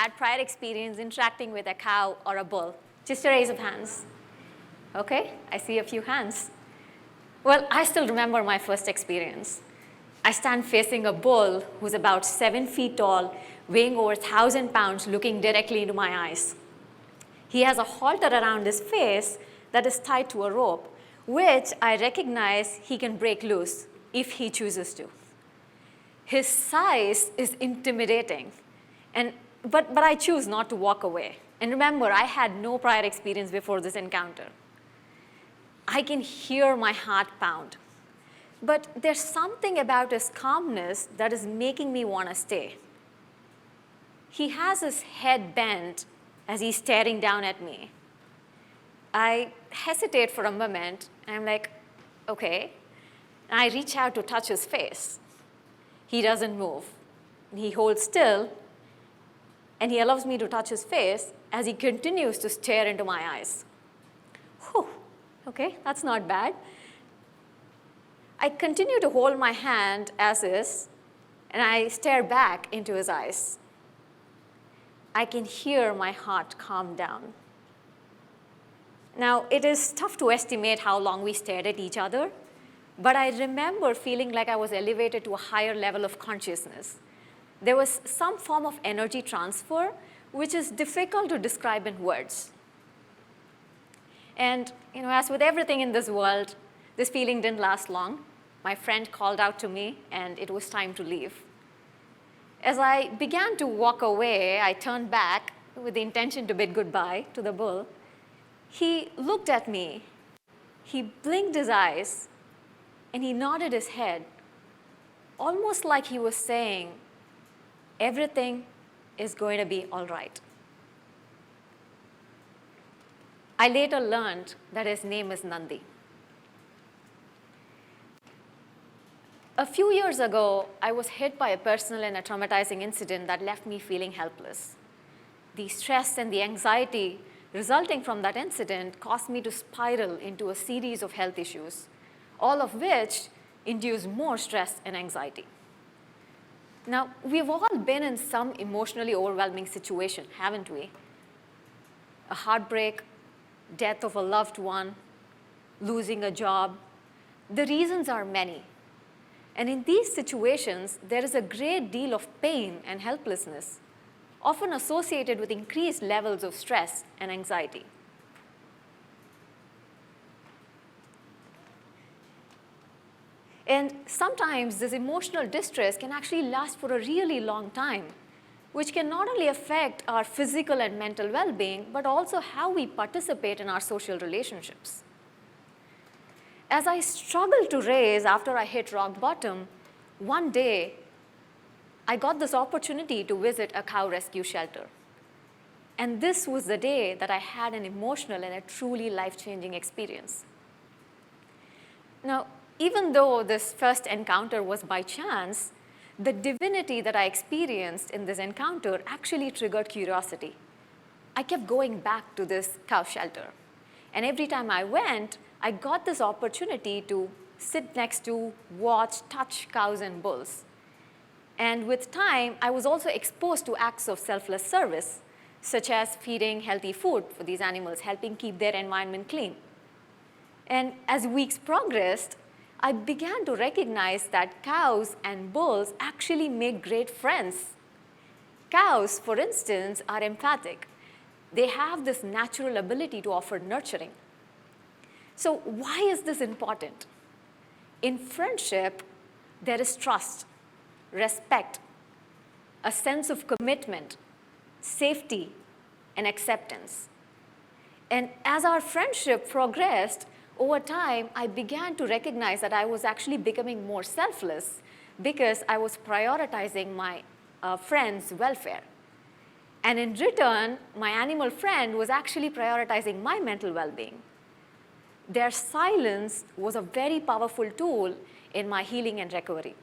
had prior experience interacting with a cow or a bull? Just a raise of hands. Okay, I see a few hands. Well, I still remember my first experience. I stand facing a bull who's about 7 feet tall, weighing over 1,000 pounds, looking directly into my eyes. He has a halter around his face that is tied to a rope, which I recognize he can break loose if he chooses to. His size is intimidating, but I choose not to walk away. And remember, I had no prior experience before this encounter. I can hear my heart pound. But there's something about his calmness that is making me want to stay. He has his head bent as he's staring down at me. I hesitate for a moment, and I'm like, okay. And I reach out to touch his face. He doesn't move. He holds still, and he allows me to touch his face as he continues to stare into my eyes. Whew, okay, that's not bad. I continue to hold my hand as is, and I stare back into his eyes. I can hear my heart calm down. Now, it is tough to estimate how long we stared at each other, but I remember feeling like I was elevated to a higher level of consciousness. There was some form of energy transfer, which is difficult to describe in words. And as with everything in this world, this feeling didn't last long. My friend called out to me, and it was time to leave. As I began to walk away, I turned back with the intention to bid goodbye to the bull. He looked at me, he blinked his eyes, and he nodded his head, almost like he was saying, everything is going to be all right. I later learned that his name is Nandi. A few years ago, I was hit by a personal and a traumatizing incident that left me feeling helpless. The stress and the anxiety resulting from that incident caused me to spiral into a series of health issues, all of which induced more stress and anxiety. Now, we've all been in some emotionally overwhelming situation, haven't we? A heartbreak, death of a loved one, losing a job. The reasons are many. And in these situations, there is a great deal of pain and helplessness, often associated with increased levels of stress and anxiety. And sometimes this emotional distress can actually last for a really long time, which can not only affect our physical and mental well-being, but also how we participate in our social relationships. As I struggled to raise after I hit rock bottom, one day I got this opportunity to visit a cow rescue shelter. And this was the day that I had an emotional and a truly life-changing experience. Now, even though this first encounter was by chance, the divinity that I experienced in this encounter actually triggered curiosity. I kept going back to this cow shelter. And every time I went, I got this opportunity to sit next to, watch, touch cows and bulls. And with time, I was also exposed to acts of selfless service, such as feeding healthy food for these animals, helping keep their environment clean. And as weeks progressed, I began to recognize that cows and bulls actually make great friends. Cows, for instance, are empathic. They have this natural ability to offer nurturing. So why is this important? In friendship, there is trust, respect, a sense of commitment, safety, and acceptance. And as our friendship progressed, over time, I began to recognize that I was actually becoming more selfless because I was prioritizing my friend's welfare. And in return, my animal friend was actually prioritizing my mental well-being. Their silence was a very powerful tool in my healing and recovery.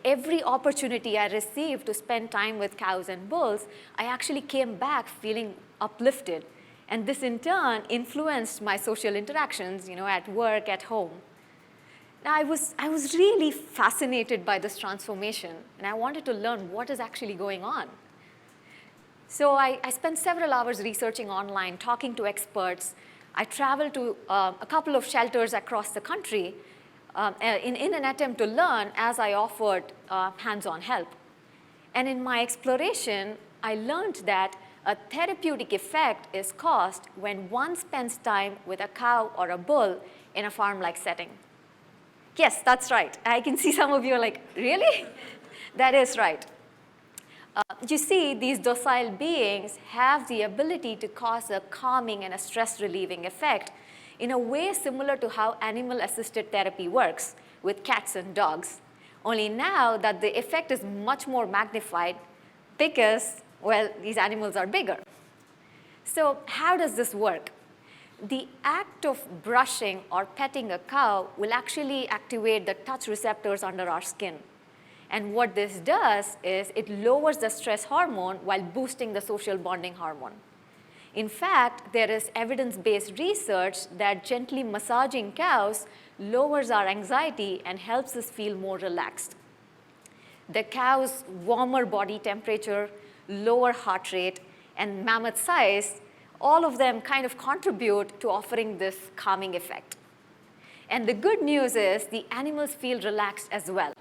Every opportunity I received to spend time with cows and bulls, I actually came back feeling uplifted. And this in turn influenced my social interactions, at work, at home. Now, I was really fascinated by this transformation, and I wanted to learn what is actually going on. So I spent several hours researching online, talking to experts. I traveled to a couple of shelters across the country in an attempt to learn as I offered hands-on help. And in my exploration, I learned that a therapeutic effect is caused when one spends time with a cow or a bull in a farm-like setting. Yes, that's right. I can see some of you are like, really? That is right. You see, these docile beings have the ability to cause a calming and a stress-relieving effect in a way similar to how animal-assisted therapy works with cats and dogs. Only now that the effect is much more magnified because, well, these animals are bigger. So how does this work? The act of brushing or petting a cow will actually activate the touch receptors under our skin. And what this does is it lowers the stress hormone while boosting the social bonding hormone. In fact, there is evidence-based research that gently massaging cows lowers our anxiety and helps us feel more relaxed. The cow's warmer body temperature, lower heart rate, and mammoth size, all of them kind of contribute to offering this calming effect. And the good news is the animals feel relaxed as well.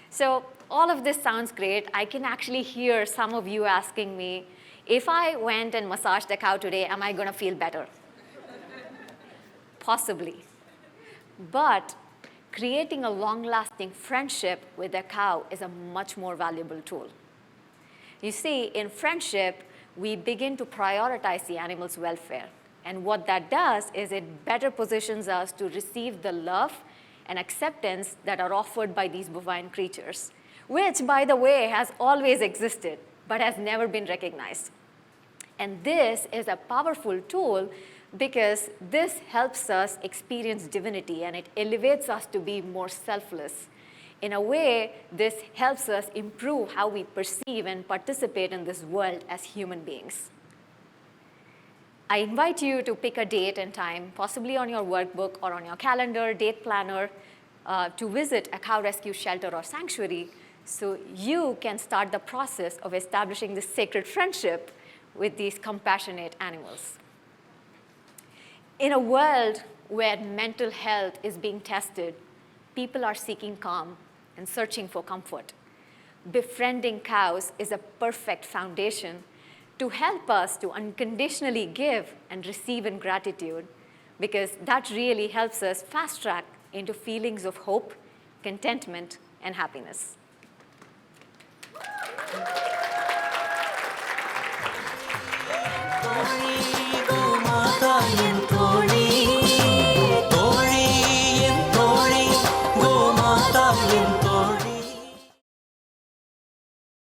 So all of this sounds great. I can actually hear some of you asking me, if I went and massaged the cow today, am I going to feel better? Possibly. But creating a long-lasting friendship with a cow is a much more valuable tool. You see, in friendship, we begin to prioritize the animal's welfare. And what that does is it better positions us to receive the love and acceptance that are offered by these bovine creatures, which, by the way, has always existed, but has never been recognized. And this is a powerful tool because this helps us experience divinity and it elevates us to be more selfless. In a way, this helps us improve how we perceive and participate in this world as human beings. I invite you to pick a date and time, possibly on your workbook or on your calendar, date planner, to visit a cow rescue shelter or sanctuary so you can start the process of establishing this sacred friendship with these compassionate animals. In a world where mental health is being tested, people are seeking calm and searching for comfort. Befriending cows is a perfect foundation to help us to unconditionally give and receive in gratitude, because that really helps us fast track into feelings of hope, contentment, and happiness.